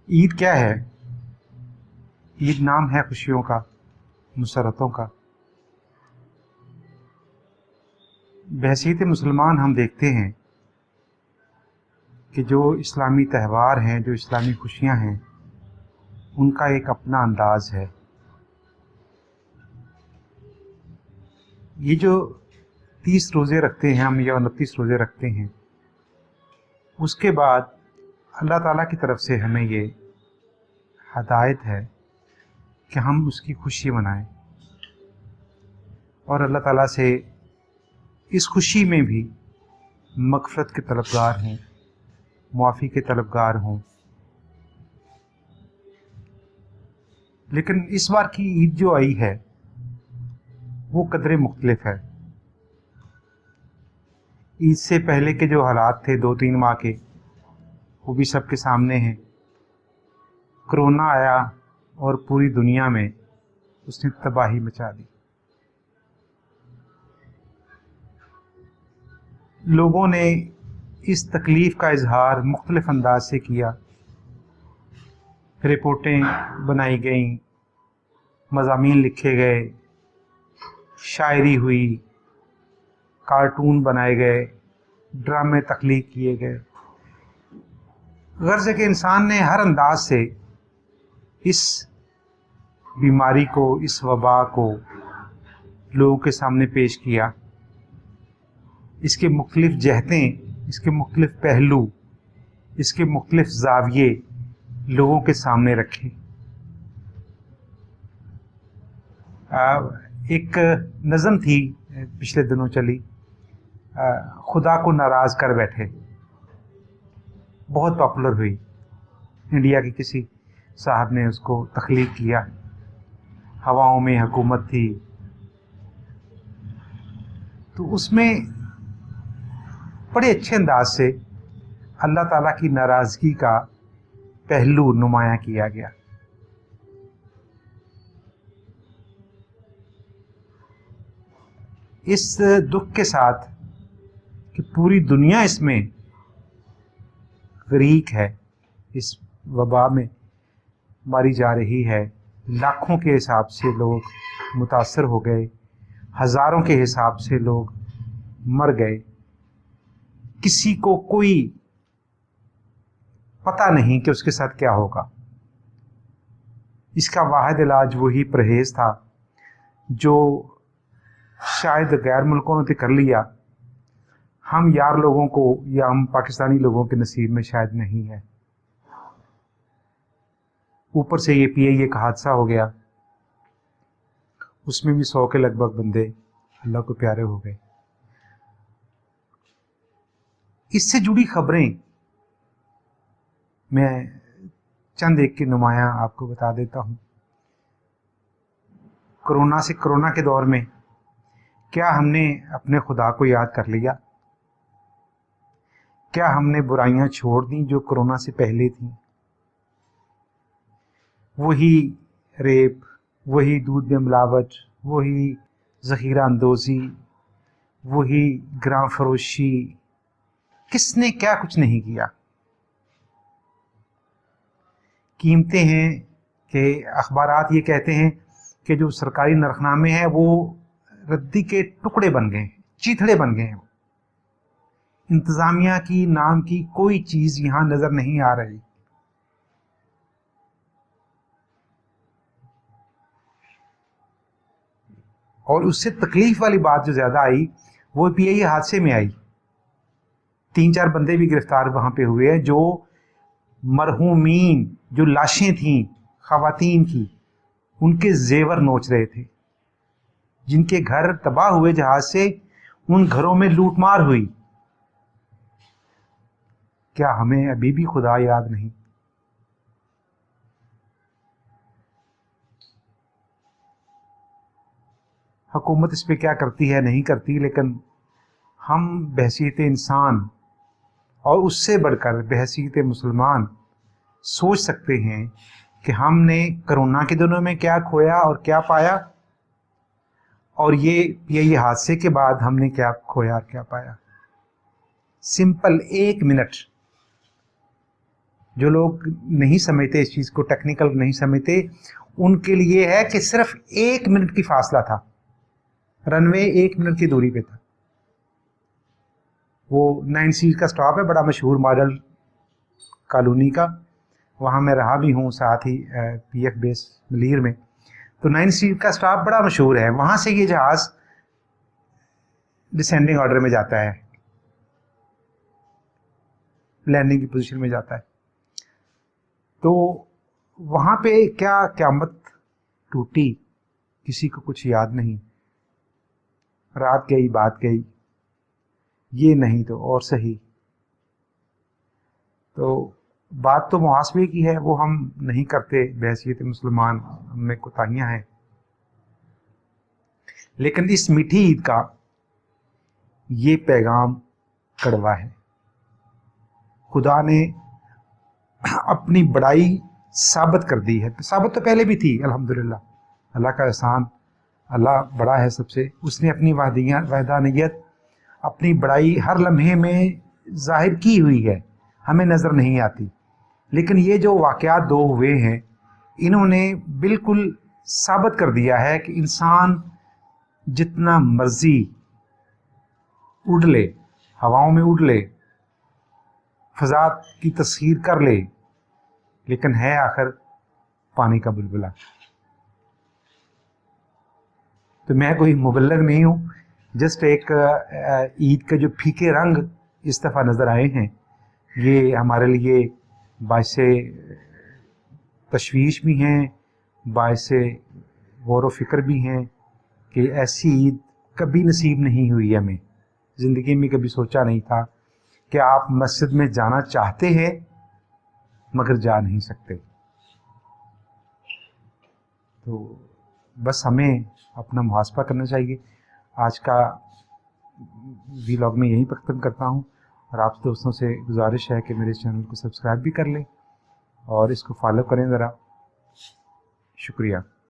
عید کیا ہے؟ عید نام ہے خوشیوں کا، مسرتوں کا۔ بحیثیت مسلمان ہم دیکھتے ہیں کہ جو اسلامی تہوار ہیں، جو اسلامی خوشیاں ہیں، ان کا ایک اپنا انداز ہے۔ یہ جو 30 روزے رکھتے ہیں ہم یا 29 روزے رکھتے ہیں، اس کے بعد اللہ تعالیٰ کی طرف سے ہمیں یہ ہدایت ہے کہ ہم اس کی خوشی منائیں، اور اللہ تعالیٰ سے اس خوشی میں بھی مغفرت کے طلبگار ہوں، معافی کے طلبگار ہوں۔ لیکن اس بار کی عید جو آئی ہے وہ قدرے مختلف ہے۔ عید سے پہلے کے جو حالات تھے 2-3 ماہ کے، وہ بھی سب کے سامنے ہیں۔ کرونا آیا اور پوری دنیا میں اس نے تباہی مچا دی۔ لوگوں نے اس تکلیف کا اظہار مختلف انداز سے کیا، رپورٹیں بنائی گئیں، مضامین لکھے گئے، شاعری ہوئی، کارٹون بنائے گئے، ڈرامے تخلیق کیے گئے۔ غرض ہے کہ انسان نے ہر انداز سے اس بیماری کو، اس وبا کو لوگوں کے سامنے پیش کیا۔ اس کے مختلف جہتیں، اس کے مختلف پہلو، اس کے مختلف زاویے لوگوں کے سامنے رکھے۔ ایک نظم تھی پچھلے دنوں چلی، خدا کو ناراض کر بیٹھے، بہت پاپولر ہوئی۔ انڈیا کے کسی صاحب نے اس کو تخلیق کیا، ہواؤں میں حکومت تھی۔ تو اس میں بڑے اچھے انداز سے اللہ تعالیٰ کی ناراضگی کا پہلو نمایاں کیا گیا۔ اس دکھ کے ساتھ کہ پوری دنیا اس میں غریق ہے، اس وبا میں ماری جا رہی ہے، لاکھوں کے حساب سے لوگ متاثر ہو گئے، ہزاروں کے حساب سے لوگ مر گئے، کسی کو کوئی پتہ نہیں کہ اس کے ساتھ کیا ہوگا۔ اس کا واحد علاج وہی پرہیز تھا جو شاید غیر ملکوں نے کر لیا، ہم یار لوگوں کو یا ہم پاکستانی لوگوں کے نصیب میں شاید نہیں ہے۔ اوپر سے یہ PIA کا حادثہ ہو گیا، اس میں بھی 100 کے لگ بھگ بندے اللہ کو پیارے ہو گئے۔ اس سے جڑی خبریں میں چند ایک کے نمایاں آپ کو بتا دیتا ہوں۔ کرونا کے دور میں کیا ہم نے اپنے خدا کو یاد کر لیا؟ کیا ہم نے برائیاں چھوڑ دیں جو کرونا سے پہلے تھیں؟ وہی ریپ، وہی دودھ میں ملاوٹ، وہی ذخیرہ اندوزی، وہی گراں فروشی، کس نے کیا کچھ نہیں کیا؟ قیمتیں ہیں کہ اخبارات یہ کہتے ہیں کہ جو سرکاری نرخنامے ہیں وہ ردی کے ٹکڑے بن گئے ہیں، چیتھڑے بن گئے ہیں۔ انتظامیہ کی نام کی کوئی چیز یہاں نظر نہیں آ رہی۔ اور اس سے تکلیف والی بات جو زیادہ آئی وہ PIA حادثے میں آئی۔ 3-4 بندے بھی گرفتار وہاں پہ ہوئے ہیں، جو مرحومین، جو لاشیں تھیں خواتین کی، ان کے زیور نوچ رہے تھے۔ جن کے گھر تباہ ہوئے جہاز سے، ان گھروں میں لوٹ مار ہوئی۔ کیا ہمیں ابھی بھی خدا یاد نہیں؟ حکومت اس پہ کیا کرتی ہے نہیں کرتی، لیکن ہم بحیثیت انسان اور اس سے بڑھ کر بحیثیت مسلمان سوچ سکتے ہیں کہ ہم نے کرونا کے دنوں میں کیا کھویا اور کیا پایا، اور یہ حادثے کے بعد ہم نے کیا کھویا اور کیا پایا۔ سمپل 1 منٹ جو لوگ نہیں سمجھتے اس چیز کو، ٹیکنیکل نہیں سمجھتے، ان کے لیے ہے کہ صرف 1 منٹ کی فاصلہ تھا، رن وے 1 منٹ کی دوری پہ تھا. وہ 9 سیٹ کا سٹاپ ہے، بڑا مشہور ماڈل کالونی کا، وہاں میں رہا بھی ہوں، ساتھ ہی پی ایف بیس ملیر میں. تو 9 سیٹ کا سٹاپ بڑا مشہور ہے، وہاں سے یہ جہاز ڈسینڈنگ آرڈر میں جاتا ہے، لینڈنگ کی پوزیشن میں جاتا ہے. تو وہاں پہ کیا قیامت ٹوٹی کسی کو کچھ یاد نہیں. رات گئی بات گئی، یہ نہیں تو اور صحیح. تو بات تو محاسبے کی ہے، وہ ہم نہیں کرتے بحیثیت مسلمان، ہم میں کوتاہیاں ہیں. لیکن اس میٹھی عید کا یہ پیغام کڑوا ہے. خدا نے اپنی بڑائی ثابت کر دی ہے، ثابت تو پہلے بھی تھی الحمدللہ، اللہ کا احسان، اللہ بڑا ہے سب سے. اس نے اپنی وحدانیت، اپنی بڑائی ہر لمحے میں ظاہر کی ہوئی ہے، ہمیں نظر نہیں آتی. لیکن یہ جو واقعات 2 ہوئے ہیں، انہوں نے بالکل ثابت کر دیا ہے کہ انسان جتنا مرضی اڑ لے، ہواؤں میں اڑ لے، فضا کی تسخیر کر لے، لیکن ہے آخر پانی کا بلبلا. تو میں کوئی مبلغ نہیں ہوں، جسٹ ایک عید کے جو پھیکے رنگ اس دفعہ نظر آئے ہیں، یہ ہمارے لیے باعث تشویش بھی ہیں، باعث غور و فکر بھی ہیں کہ ایسی عید کبھی نصیب نہیں ہوئی ہمیں، زندگی میں کبھی سوچا نہیں تھا کہ آپ مسجد میں جانا چاہتے ہیں مگر جا نہیں سکتے. تو بس ہمیں اپنا محاسبہ کرنا چاہیے. آج کا ولاگ میں یہیں پر ختم کرتا ہوں، اور آپ دوستوں سے گزارش ہے کہ میرے چینل کو سبسکرائب بھی کر لیں اور اس کو فالو کریں ذرا. شکریہ.